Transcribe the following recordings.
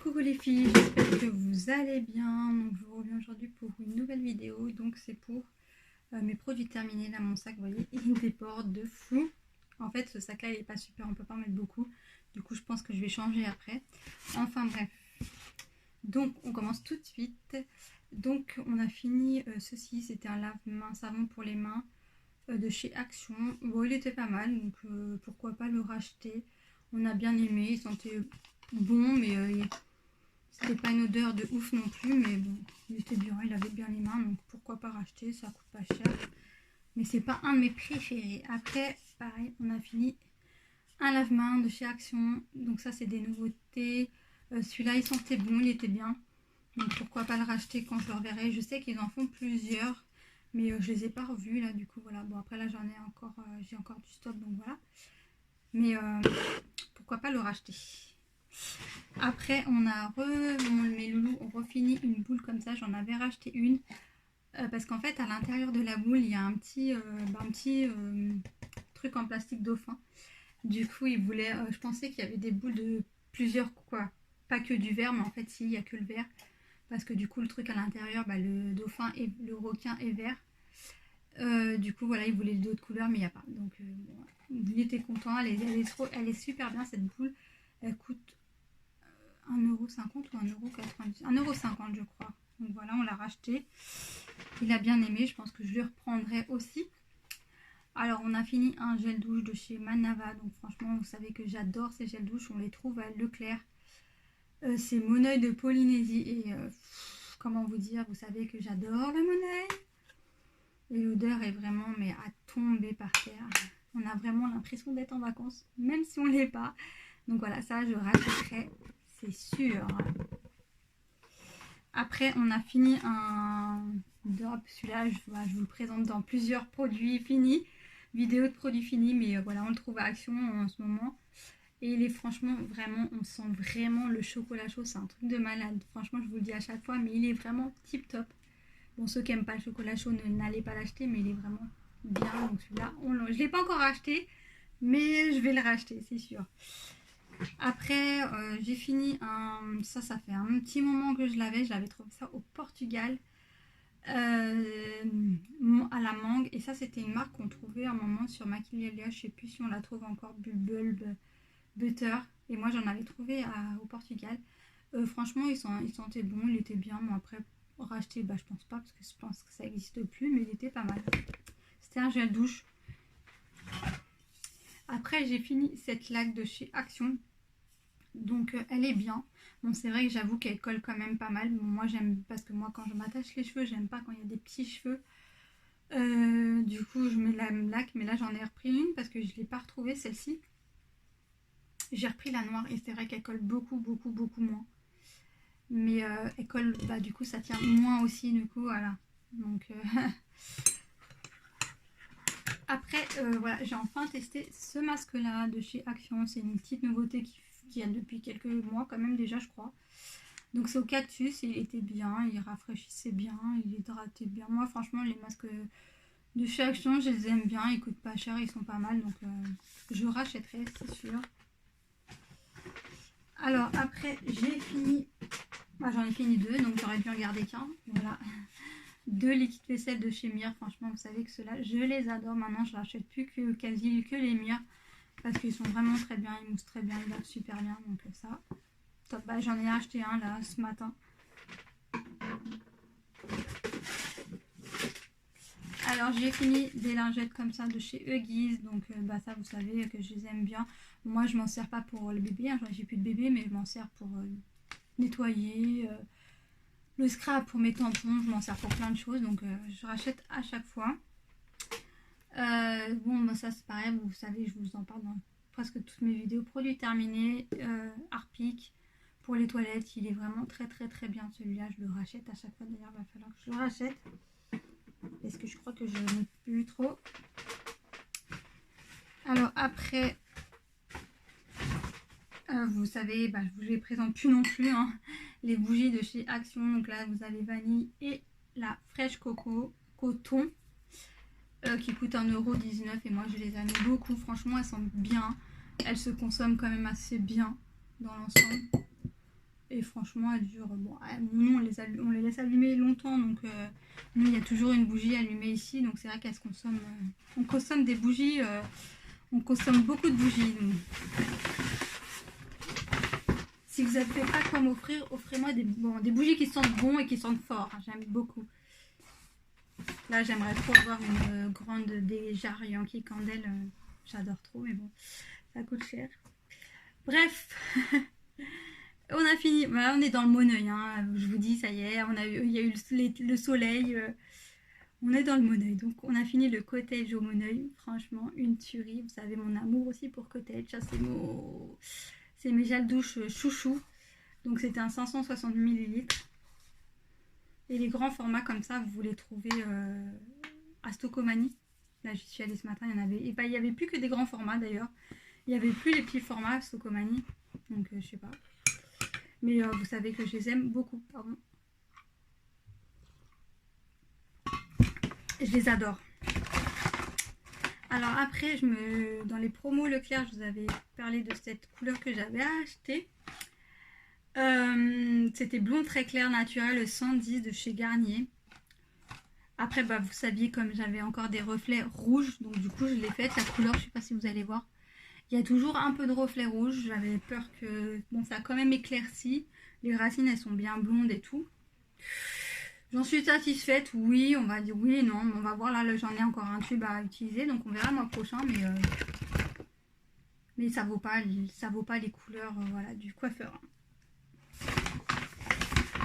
Coucou les filles, j'espère que vous allez bien. Donc, je vous reviens aujourd'hui pour une nouvelle vidéo. Donc c'est pour mes produits terminés. Là mon sac, vous voyez, il déborde de fou. En fait ce sac là il est pas super, on peut pas en mettre beaucoup. Du coup je pense que je vais changer après. Enfin bref. Donc on commence tout de suite. Donc on a fini ceci, c'était un lave-main savon pour les mains de chez Action. Bon il était pas mal, donc pourquoi pas le racheter. On a bien aimé, il sentait bon, mais c'était pas une odeur de ouf non plus, mais bon, il était bien, il avait bien les mains, donc pourquoi pas racheter, ça coûte pas cher. Mais c'est pas un de mes préférés. Après, pareil, on a fini un lave-main de chez Action, donc ça c'est des nouveautés. Celui-là il sentait bon, il était bien, donc pourquoi pas le racheter quand je le reverrai. Je sais qu'ils en font plusieurs, mais je les ai pas revus là, du coup voilà. Bon après là j'en ai encore, j'ai encore du stock, donc voilà. Mais pourquoi pas le racheter. Après on a mes loulous ont refini une boule comme ça, j'en avais racheté une parce qu'en fait à l'intérieur de la boule il y a un petit truc en plastique dauphin. Du coup ils voulaient, je pensais qu'il y avait des boules de plusieurs quoi, pas que du vert, mais en fait si, il n'y a que le vert parce que du coup le truc à l'intérieur, le dauphin et le requin est vert. Du coup voilà, ils voulaient d'autres couleurs mais il n'y a pas, donc bon, il était content. Elle est super bien cette boule. Elle coûte 1,50 € ou 1,90 €, 1,50 € je crois. Donc voilà, on l'a racheté. Il a bien aimé, je pense que je le reprendrai aussi. Alors on a fini un gel douche de chez Manava. Donc franchement vous savez que j'adore ces gels douche, on les trouve à Leclerc. C'est Moneuil de Polynésie et comment vous dire, vous savez que j'adore le Moneuil. Et l'odeur est vraiment mais à tomber par terre. On a vraiment l'impression d'être en vacances, même si on ne l'est pas. Donc voilà, ça je rachèterai, c'est sûr. Après on a fini un drop, celui-là je vous le présente dans plusieurs produits finis, vidéos de produits finis, mais voilà, on le trouve à Action en ce moment. Et il est franchement vraiment, on sent vraiment le chocolat chaud, c'est un truc de malade. Franchement je vous le dis à chaque fois, mais il est vraiment tip top. Bon, ceux qui n'aiment pas le chocolat chaud, n'allez pas l'acheter, mais il est vraiment bien. Donc celui-là, je ne l'ai pas encore acheté, mais je vais le racheter, c'est sûr. Après, j'ai fini ça fait un petit moment que je l'avais trouvé ça au Portugal, à la mangue. Et ça, c'était une marque qu'on trouvait à un moment sur Maquillalia, je ne sais plus si on la trouve encore, Bubble Butter. Et moi, j'en avais trouvé au Portugal. Franchement, il sentait bon, il était bien. Bon, après, racheter, je pense pas, parce que je pense que ça n'existe plus, mais il était pas mal. C'était un gel douche. Après j'ai fini cette laque de chez Action, donc elle est bien. Bon c'est vrai que j'avoue qu'elle colle quand même pas mal. Bon, moi j'aime, parce que moi quand je m'attache les cheveux, j'aime pas quand il y a des petits cheveux. Du coup je mets la laque, mais là j'en ai repris une parce que je l'ai pas retrouvée celle-ci. J'ai repris la noire et c'est vrai qu'elle colle beaucoup moins. Mais elle colle, du coup ça tient moins aussi, du coup voilà. Donc après voilà, j'ai enfin testé ce masque là de chez Action. C'est une petite nouveauté qui a depuis quelques mois quand même déjà je crois. Donc c'est au cactus, il était bien, il rafraîchissait bien, il hydratait bien. Moi franchement les masques de chez Action je les aime bien, ils coûtent pas cher, ils sont pas mal, donc je rachèterai c'est sûr. Alors après j'ai fini, j'en ai fini deux, donc j'aurais dû en garder qu'un, voilà. Deux liquides vaisselle de chez Mire, franchement vous savez que ceux-là je les adore. Maintenant je n'achète plus quasi que les Mire parce qu'ils sont vraiment très bien, ils moussent très bien, ils lavent super bien, donc ça top. J'en ai acheté un là ce matin. Alors j'ai fini des lingettes comme ça de chez Huggies, donc ça vous savez que je les aime bien. Moi je m'en sers pas pour le bébé, hein, j'ai plus de bébé, mais je m'en sers pour nettoyer, le scrap pour mes tampons, je m'en sers pour plein de choses, donc je rachète à chaque fois. Bon ça c'est pareil, vous savez je vous en parle dans presque toutes mes vidéos. Produits terminés, Harpic pour les toilettes, il est vraiment très bien celui-là, je le rachète à chaque fois. D'ailleurs il va falloir que je le rachète parce que je crois que je n'ai plus trop. Alors après vous savez, je vous les présente plus non plus, hein, les bougies de chez Action. Donc là vous avez vanille et la fraîche coton qui coûte 1,19 € et moi je les aime beaucoup. Franchement elles sentent bien, elles se consomment quand même assez bien dans l'ensemble. Et franchement, elles durent. Bon, nous, on les laisse allumer longtemps. Donc, nous, il y a toujours une bougie allumée ici. Donc, c'est vrai qu'elles se consomment. On consomme des bougies. On consomme beaucoup de bougies. Donc. Si vous n'avez pas quoi m'offrir, offrez-moi des bougies qui sentent bon et qui sentent fort. J'aime beaucoup. Là, j'aimerais trop avoir une grande Béjar Yankee Candle. J'adore trop, mais bon, ça coûte cher. Bref, on a fini. Voilà, on est dans le Moneuil. Hein. Je vous dis, ça y est, il y a eu le soleil. On est dans le Moneuil. Donc, on a fini le cottage au Moneuil. Franchement, une tuerie. Vous savez, mon amour aussi pour cottage. Ça, c'est mes gels douche chouchou. Donc, c'était un 560 ml. Et les grands formats comme ça, vous les trouvez à Stocomanie. Là, j'y suis allée ce matin, il y en avait. Et bah, il n'y avait plus que des grands formats d'ailleurs. Il n'y avait plus les petits formats à Stocomanie. Donc, je sais pas. Mais vous savez que je les aime beaucoup. Pardon. Je les adore. Alors après, dans les promos Leclerc, je vous avais parlé de cette couleur que j'avais achetée. C'était blond très clair naturel 110 de chez Garnier. Après, bah, vous saviez, comme j'avais encore des reflets rouges, donc du coup je l'ai faite. La couleur, je sais pas si vous allez voir, il y a toujours un peu de reflets rouges. J'avais peur que, bon, ça a quand même éclairci. Les racines, elles sont bien blondes et tout. J'en suis satisfaite, oui, on va dire oui et non. On va voir, là j'en ai encore un tube à utiliser, donc on verra le mois prochain, mais ça vaut pas les couleurs voilà, du coiffeur.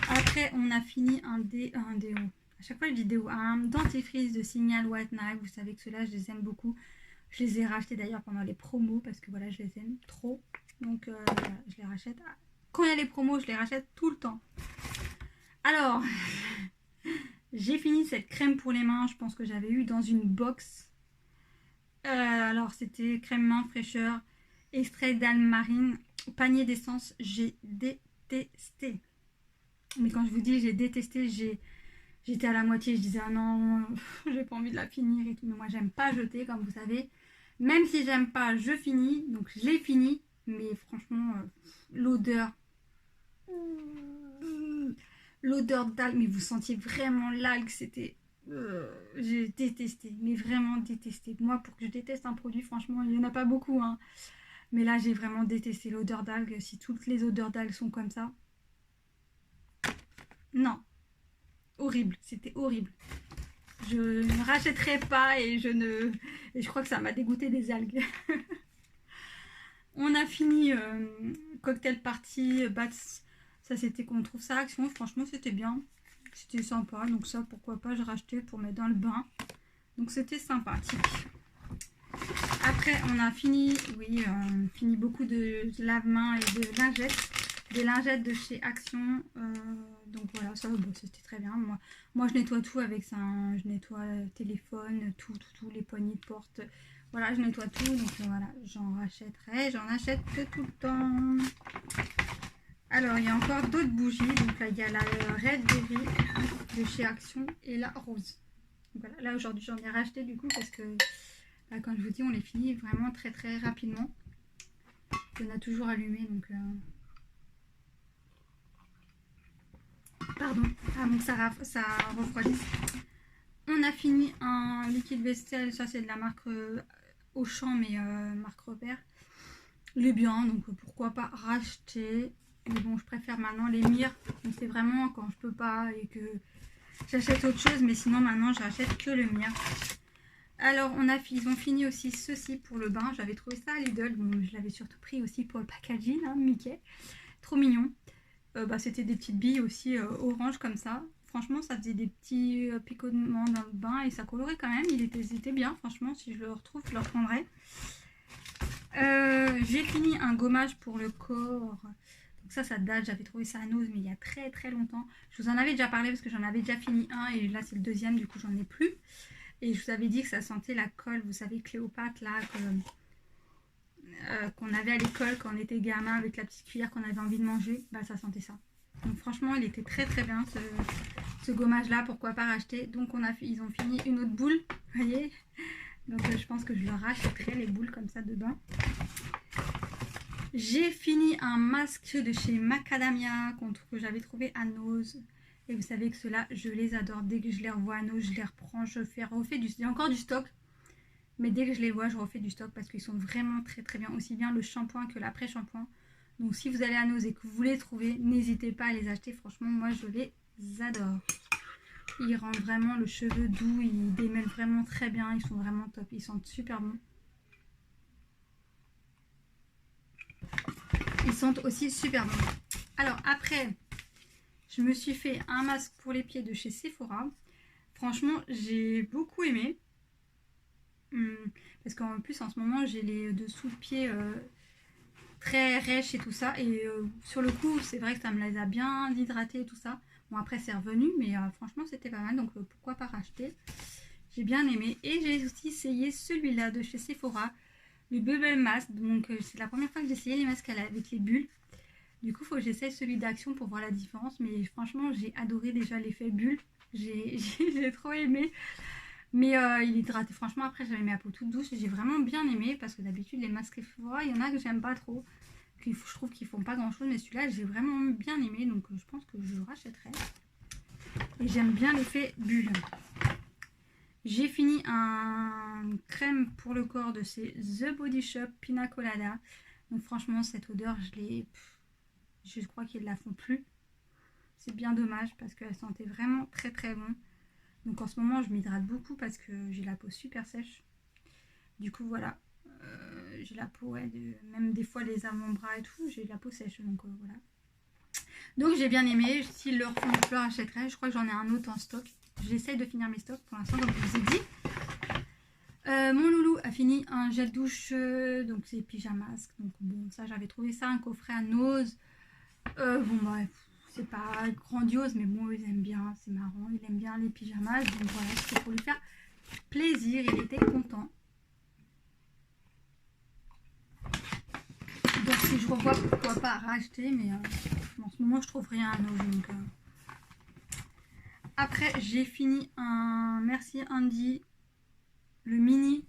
Après, on a fini un déo. À chaque fois, je dis déo. Un dentifrice de Signal White Knife. Vous savez que ceux-là, je les aime beaucoup. Je les ai rachetés d'ailleurs pendant les promos parce que voilà, je les aime trop. Donc, voilà, je les rachète. Quand il y a les promos, je les rachète tout le temps. Alors, j'ai fini cette crème pour les mains. Je pense que j'avais eu dans une box. Alors, c'était crème main fraîcheur, extrait d'algue marine, panier d'essence. J'ai détesté. Mais quand je vous dis j'ai détesté, j'étais à la moitié, je disais ah non, j'ai pas envie de la finir et tout. Mais moi j'aime pas jeter, comme vous savez. Même si j'aime pas, je finis. Donc je l'ai fini. Mais franchement, l'odeur d'algue, mais vous sentiez vraiment l'algue, c'était... j'ai détesté, mais vraiment détesté. Moi, pour que je déteste un produit, franchement, il n'y en a pas beaucoup. Hein. Mais là, j'ai vraiment détesté l'odeur d'algue. Si toutes les odeurs d'algues sont comme ça... Non, horrible, c'était horrible. Je ne rachèterai pas et je crois que ça m'a dégoûté des algues. On a fini cocktail party, bats, ça c'était qu'on trouve ça Action, franchement c'était bien, c'était sympa, donc ça pourquoi pas, je rachetais pour mettre dans le bain, donc c'était sympathique. Après on a fini, fini beaucoup de lave-mains et de lingettes. Des lingettes de chez Action, donc voilà, ça c'était très bien. Moi je nettoie tout avec ça, hein. Je nettoie le téléphone, tout, les poignées de porte, voilà, je nettoie tout, donc voilà, j'en achète tout le temps. Alors il y a encore d'autres bougies, donc là il y a la Red Berry de chez Action et la rose. Donc voilà, là aujourd'hui j'en ai racheté du coup parce que, là, comme je vous dis, on les finit vraiment très très rapidement. On a toujours allumé, donc... Pardon, avant que ça refroidisse. On a fini un liquide vaisselle, ça c'est de la marque Auchan, mais marque Repère. Il est bien, donc pourquoi pas racheter. Mais bon, je préfère maintenant les mires. C'est vraiment quand je peux pas et que j'achète autre chose, mais sinon maintenant je rachète que le mire. Alors ils ont fini aussi ceci pour le bain. J'avais trouvé ça à Lidl, bon, je l'avais surtout pris aussi pour le packaging, hein, Mickey. Trop mignon. C'était des petites billes aussi orange comme ça. Franchement, ça faisait des petits picotements dans le bain et ça colorait quand même. Il était bien, franchement. Si je le retrouve, je le reprendrai. J'ai fini un gommage pour le corps. Donc ça date. J'avais trouvé ça à Nose, mais il y a très très longtemps. Je vous en avais déjà parlé parce que j'en avais déjà fini un et là c'est le deuxième. Du coup, j'en ai plus. Et je vous avais dit que ça sentait la colle. Vous savez, Cléopâtre là. Qu'on avait à l'école quand on était gamin avec la petite cuillère qu'on avait envie de manger, ça sentait ça. Donc franchement il était très très bien ce gommage là, pourquoi pas racheter. Donc ils ont fini une autre boule, vous voyez. Donc je pense que je leur rachèterai les boules comme ça de bain. J'ai fini un masque de chez Macadamia que j'avais trouvé à Nose. Et vous savez que ceux-là, je les adore. Dès que je les revois à Nose, je les reprends, refais du... Il y a encore du stock. Mais dès que je les vois, je refais du stock parce qu'ils sont vraiment très très bien. Aussi bien le shampoing que l'après-shampoing. Donc si vous allez à Nose et que vous les trouvez, n'hésitez pas à les acheter. Franchement, moi je les adore. Ils rendent vraiment le cheveu doux. Ils démêlent vraiment très bien. Ils sont vraiment top. Ils sentent super bon. Ils sentent aussi super bon. Alors après, je me suis fait un masque pour les pieds de chez Sephora. Franchement, j'ai beaucoup aimé. Parce qu'en plus, en ce moment, j'ai les dessous de pied très rêches et tout ça. Et sur le coup, c'est vrai que ça me les a bien hydratés et tout ça. Bon, après, c'est revenu, mais franchement, c'était pas mal. Donc, pourquoi pas racheter. J'ai bien aimé. Et j'ai aussi essayé celui-là de chez Sephora. Le Bubble Mask. Donc, c'est la première fois que j'ai essayé les masques avec les bulles. Du coup, il faut que j'essaye celui d'Action pour voir la différence. Mais franchement, j'ai adoré déjà l'effet bulle. J'ai trop aimé. Mais il hydratait. Franchement, après, j'avais ma peau toute douce. Et j'ai vraiment bien aimé. Parce que d'habitude, les masques Sephora, il y en a que j'aime pas trop. Je trouve qu'ils font pas grand chose. Mais celui-là, j'ai vraiment bien aimé. Donc, je pense que je le rachèterai. Et j'aime bien l'effet bulle. J'ai fini un crème pour le corps de chez The Body Shop Pina Colada. Donc, franchement, cette odeur, je crois qu'ils ne la font plus. C'est bien dommage parce qu'elle sentait vraiment très très bon. Donc en ce moment je m'hydrate beaucoup parce que j'ai la peau super sèche. Du coup voilà, j'ai la peau, ouais, même des fois les avant-bras et tout, j'ai la peau sèche. Donc voilà. Donc j'ai bien aimé, s'ils le refont je le rachèterai. Je crois que j'en ai un autre en stock. J'essaye de finir mes stocks pour l'instant comme je vous ai dit. Mon loulou a fini un gel douche, donc c'est pyjamas. Donc bon, ça j'avais trouvé ça, un coffret à Nose. Bon bref, c'est pas grandiose, mais bon, ils aiment bien, c'est marrant, il aime bien les pyjamas, donc voilà, c'était pour lui faire plaisir, il était content. Donc si je revois, pourquoi pas racheter, mais en ce moment je trouve rien à Nose. Donc, Après, j'ai fini un Merci Andy, le mini.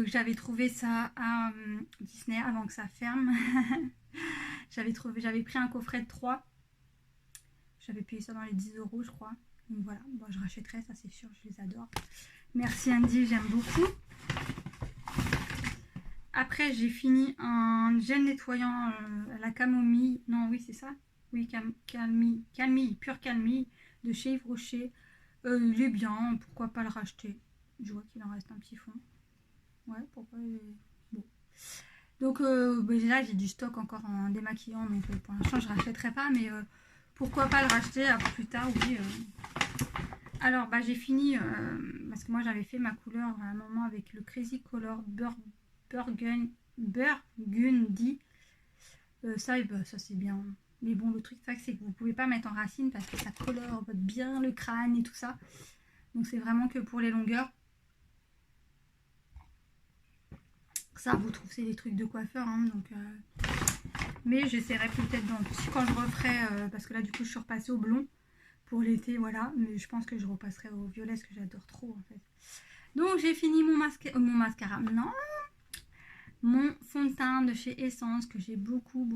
J'avais trouvé ça à Disney avant que ça ferme. J'avais pris un coffret de 3. J'avais payé ça dans les 10 € je crois. Donc voilà, bon, je rachèterai, ça c'est sûr, je les adore. Merci Andy, j'aime beaucoup. Après j'ai un gel nettoyant à la camomille. Non oui c'est ça. Oui, camille, pure camille de chez Yves Rocher. Il est bien, pourquoi pas le racheter. Je vois qu'il en reste un petit fond. Ouais, pourquoi bon. Donc là j'ai du stock encore en démaquillant, donc pour l'instant je rachèterai pas, mais pourquoi pas le racheter plus tard, oui. Alors j'ai fini, parce que moi j'avais fait ma couleur à un moment avec le Crazy Color Burgundy. Ça c'est bien. Mais bon, le truc c'est que vous pouvez pas mettre en racine parce que ça colore bien le crâne et tout ça. Donc c'est vraiment que pour les longueurs. Ça, vous trouvez, c'est des trucs de coiffeur, hein, donc mais j'essaierai peut-être quand je referai, parce que là du coup je suis repassée au blond pour l'été, voilà, mais je pense que je repasserai au violet, ce que j'adore trop en fait. Donc j'ai fini mon mascara, non, mon fond de teint de chez Essence que j'ai beaucoup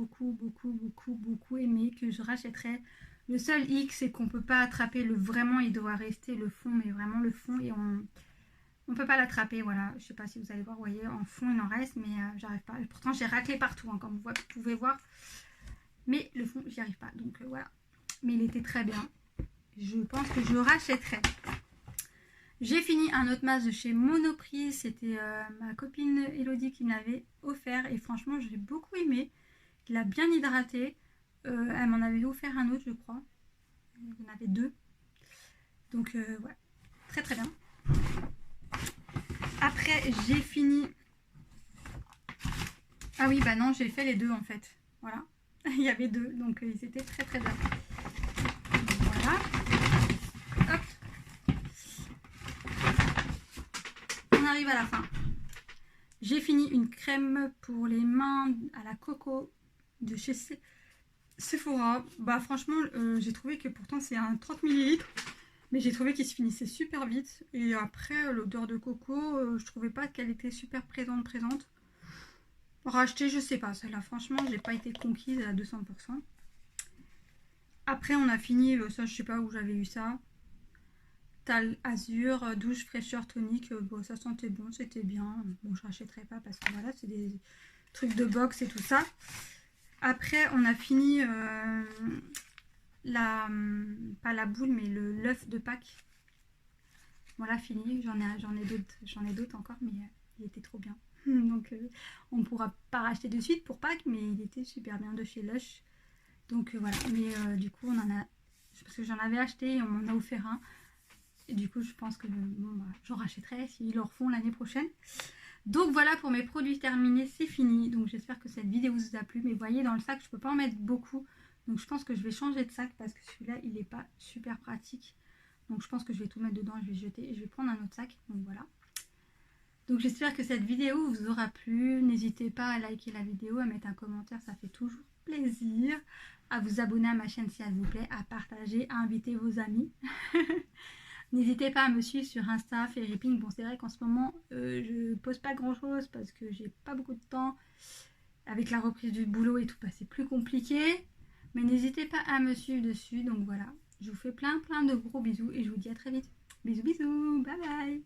aimé, que je rachèterai. Le seul hic, c'est qu'on peut pas attraper vraiment, il doit rester le fond, mais vraiment le fond, et on peut pas l'attraper, voilà. Je sais pas si vous allez voir, vous voyez, en fond il en reste, mais j'arrive pas. Pourtant j'ai raclé partout, hein, comme vous pouvez voir. Mais le fond, j'y arrive pas. Donc voilà. Mais il était très bien. Je pense que je rachèterai. J'ai fini un autre masque de chez Monoprix. C'était ma copine Elodie qui me l'avait offert. Et franchement, j'ai beaucoup aimé. Il a bien hydraté. Elle m'en avait offert un autre, je crois. Il y en avait 2. Donc ouais, très très bien. Après, j'ai fini... Ah oui, bah non, j'ai fait les 2 en fait. Voilà. Il y avait 2, donc ils étaient très très bien. Voilà. Hop. On arrive à la fin. J'ai fini une crème pour les mains à la coco de chez Sephora. Bah franchement, j'ai trouvé que pourtant c'est un 30 ml. Mais j'ai trouvé qu'il se finissait super vite. Et après, l'odeur de coco, je trouvais pas qu'elle était super présente. Racheter, je sais pas, celle-là, franchement, j'ai pas été conquise à 200%. Après, on a fini, ça, je sais pas où j'avais eu ça. Tal Azur, douche fraîcheur tonique, bon, ça sentait bon, c'était bien. Bon, je rachèterai pas parce que voilà, c'est des trucs de boxe et tout ça. Après, on a fini pas la boule, mais l'œuf de Pâques. Voilà, fini. J'en ai d'autres encore, mais il était trop bien. Donc, on ne pourra pas racheter de suite pour Pâques, mais il était super bien de chez Lush. Donc voilà, mais du coup, on en a, parce que j'en avais acheté et on m'en a offert un. Et du coup, je pense que bon, bah, j'en rachèterai s'ils le refont l'année prochaine. Donc voilà, pour mes produits terminés, c'est fini. Donc j'espère que cette vidéo vous a plu. Mais vous voyez, dans le sac, je ne peux pas en mettre beaucoup. Donc je pense que je vais changer de sac parce que celui-là, il n'est pas super pratique. Donc je pense que je vais tout mettre dedans, je vais jeter et je vais prendre un autre sac. Donc voilà. Donc j'espère que cette vidéo vous aura plu. N'hésitez pas à liker la vidéo, à mettre un commentaire, ça fait toujours plaisir. À vous abonner à ma chaîne si elle vous plaît, à partager, à inviter vos amis. N'hésitez pas à me suivre sur Insta, Fairypink. Bon, c'est vrai qu'en ce moment, je pose pas grand chose parce que j'ai pas beaucoup de temps. Avec la reprise du boulot et tout, bah, c'est plus compliqué. Mais n'hésitez pas à me suivre dessus. Donc voilà, je vous fais plein de gros bisous et je vous dis à très vite. Bisous, bisous, bye bye.